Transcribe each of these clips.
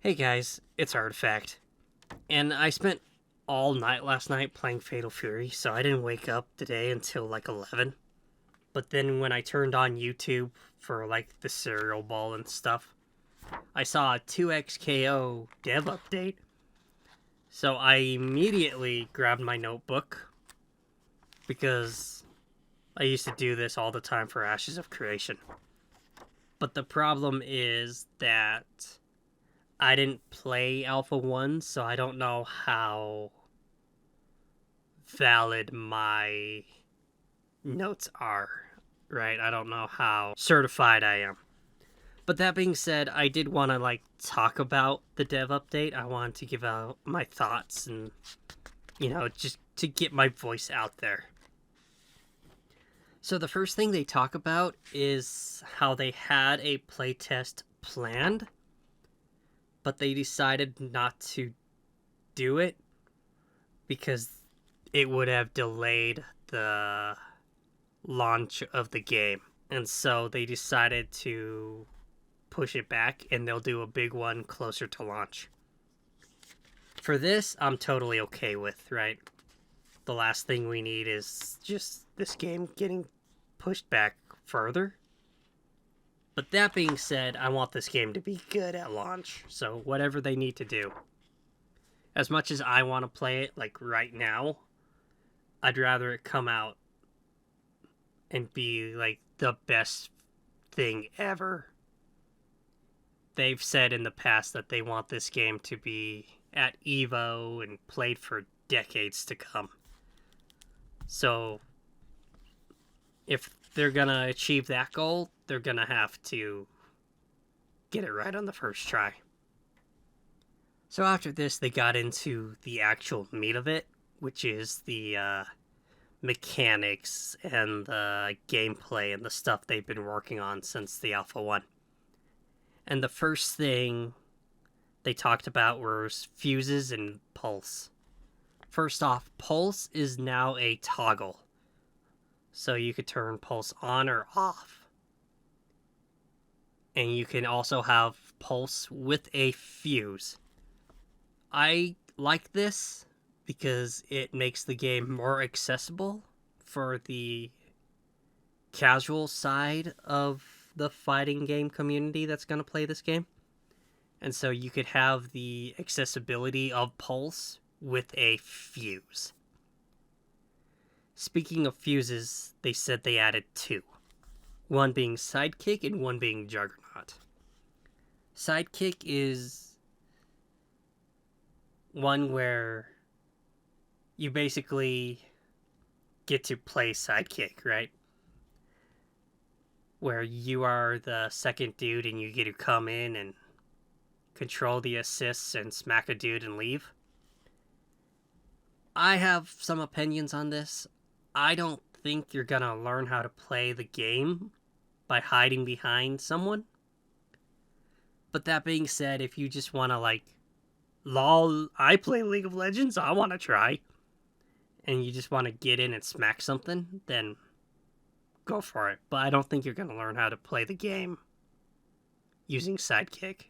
Hey guys, it's Artifact. And I spent all night last night playing Fatal Fury, so I didn't wake up today until like 11. But then when I turned on YouTube for like the cereal bowl and stuff, I saw a 2xKO dev update. So I immediately grabbed my notebook because I used to do this all the time for Ashes of Creation. But the problem is that I didn't play Alpha 1, so I don't know how valid my notes are, right? I don't know how certified I am. But that being said, I did want to talk about the dev update. I wanted to give out my thoughts and just to get my voice out there. So the first thing they talk about is how they had a playtest planned, but they decided not to do it because it would have delayed the launch of the game. And so they decided to push it back, and they'll do a big one closer to launch. For this, I'm totally okay with, right? The last thing we need is just this game getting pushed back further. But that being said, I want this game to be good at launch, so whatever they need to do. As much as I want to play it, right now, I'd rather it come out and be, the best thing ever. They've said in the past that they want this game to be at EVO and played for decades to come. So, if they're gonna achieve that goal, they're gonna have to get it right on the first try. So after this, they got into the actual meat of it, which is the mechanics and the gameplay and the stuff they've been working on since the Alpha 1. And the first thing they talked about was fuses and pulse. First off, pulse is now a toggle. So you could turn pulse on or off. And you can also have pulse with a fuse. I like this because it makes the game more accessible for the casual side of the fighting game community that's going to play this game. And so you could have the accessibility of pulse with a fuse. Speaking of fuses, they said they added 2. One being Sidekick and one being Juggernaut. Sidekick is one where you basically get to play Sidekick, right? Where you are the second dude and you get to come in and control the assists and smack a dude and leave. I have some opinions on this. I don't think you're gonna learn how to play the game by hiding behind someone. But that being said, if you just wanna lol, I play League of Legends, I wanna try, and you just wanna get in and smack something, then go for it. But I don't think you're gonna learn how to play the game using Sidekick.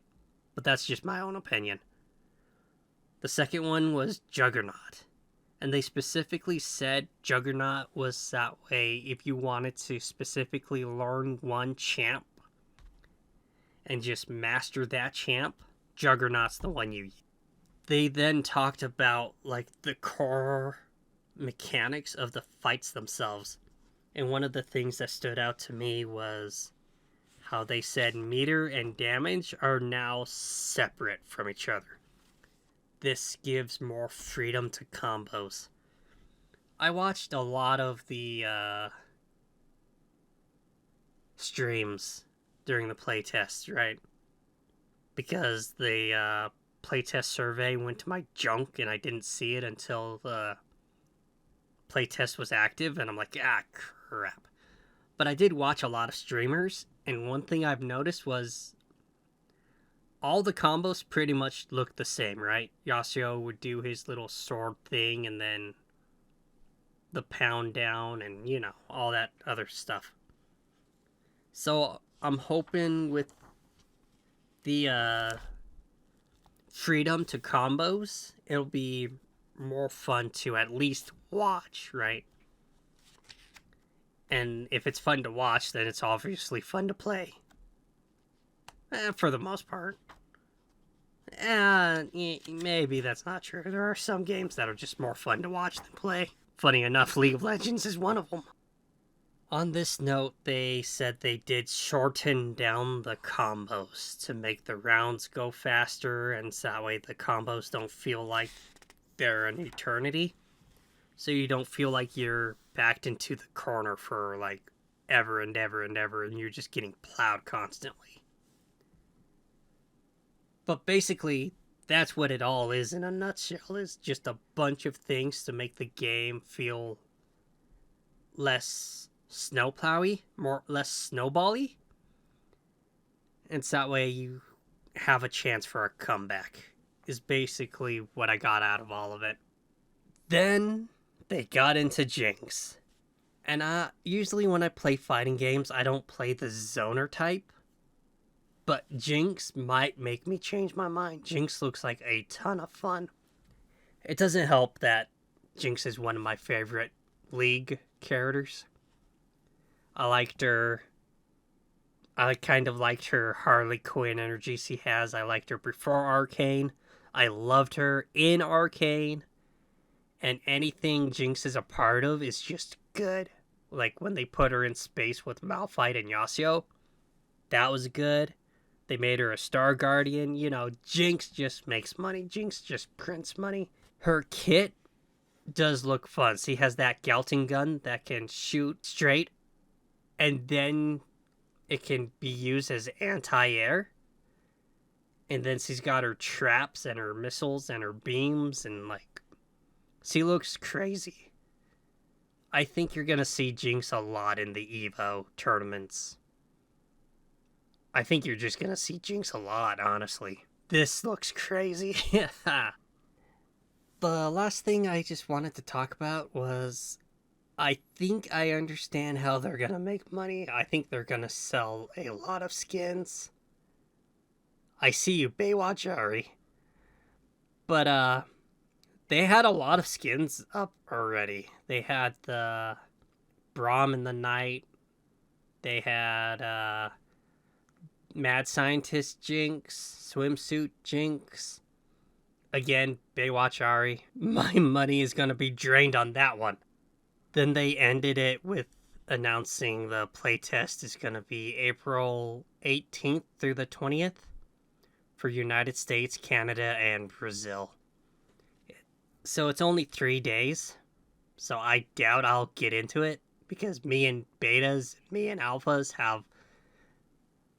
But that's just my own opinion. The second one was Juggernaut. And they specifically said Juggernaut was that way if you wanted to specifically learn one champ and just master that champ, Juggernaut's the one you use. They then talked about the core mechanics of the fights themselves. And one of the things that stood out to me was how they said meter and damage are now separate from each other. This gives more freedom to combos. I watched a lot of the streams during the playtest, right? Because the playtest survey went to my junk and I didn't see it until the playtest was active, and I'm like, crap. But I did watch a lot of streamers, and one thing I've noticed was all the combos pretty much look the same, right? Yasuo would do his little sword thing and then the pound down and, all that other stuff. So I'm hoping with the freedom to combos, it'll be more fun to at least watch, right? And if it's fun to watch, then it's obviously fun to play. For the most part. Maybe that's not true. There are some games that are just more fun to watch than play. Funny enough, League of Legends is one of them. On this note, they said they did shorten down the combos to make the rounds go faster, and so that way the combos don't feel like they're an eternity. So you don't feel like you're backed into the corner for like ever and ever and ever, and you're just getting plowed constantly. But basically, that's what it all is in a nutshell, is just a bunch of things to make the game feel less snowplowy, less snowbally. And so that way you have a chance for a comeback, is basically what I got out of all of it. Then they got into Jinx. And usually when I play fighting games, I don't play the zoner type. But Jinx might make me change my mind. Jinx looks like a ton of fun. It doesn't help that Jinx is one of my favorite League characters. I liked her. I kind of liked her Harley Quinn energy she has. I liked her before Arcane. I loved her in Arcane. And anything Jinx is a part of is just good. Like when they put her in space with Malphite and Yasuo. That was good. They made her a Star Guardian. You know, Jinx just makes money. Jinx just prints money. Her kit does look fun. She has that Galting gun that can shoot straight. And then it can be used as anti-air. And then she's got her traps and her missiles and her beams. And like, she looks crazy. I think you're going to see Jinx a lot in the EVO tournaments. I think you're just going to see Jinx a lot, honestly. This looks crazy. The last thing I just wanted to talk about was, I think I understand how they're going to make money. I think they're going to sell a lot of skins. I see you, Baywatch Ari. But, they had a lot of skins up already. They had the Braum in the Night. They had, Mad Scientist Jinx, Swimsuit Jinx. Again, Baywatch Ari. My money is going to be drained on that one. Then they ended it with announcing the playtest is going to be April 18th through the 20th for United States, Canada, and Brazil. So it's only 3 days. So I doubt I'll get into it because me and betas, me and alphas have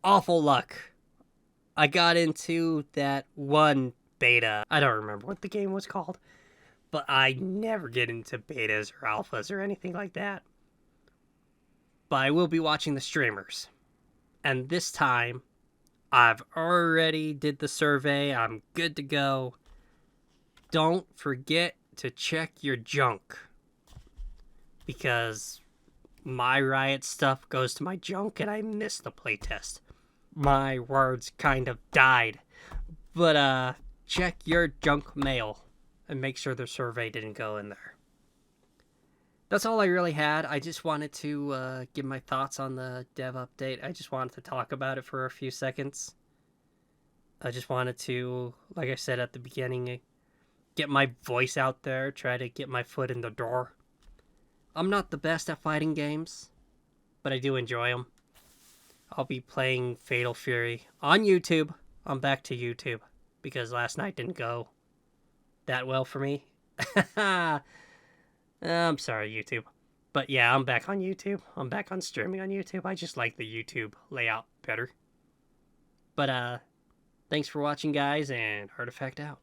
awful luck. I got into that one beta. I don't remember what the game was called. But I never get into betas or alphas or anything like that. But I will be watching the streamers. And this time, I've already did the survey. I'm good to go. Don't forget to check your junk. Because my Riot stuff goes to my junk and I missed the playtest. My words kind of died. But check your junk mail and make sure the survey didn't go in there. That's all I really had. I just wanted to give my thoughts on the dev update. I just wanted to talk about it for a few seconds. I just wanted to, like I said at the beginning, get my voice out there, try to get my foot in the door. I'm not the best at fighting games, but I do enjoy them. I'll be playing Fatal Fury on YouTube. I'm back to YouTube because last night didn't go that well for me. I'm sorry, YouTube. But yeah, I'm back on YouTube. I'm back on streaming on YouTube. I just like the YouTube layout better. But thanks for watching, guys, and Artifact out.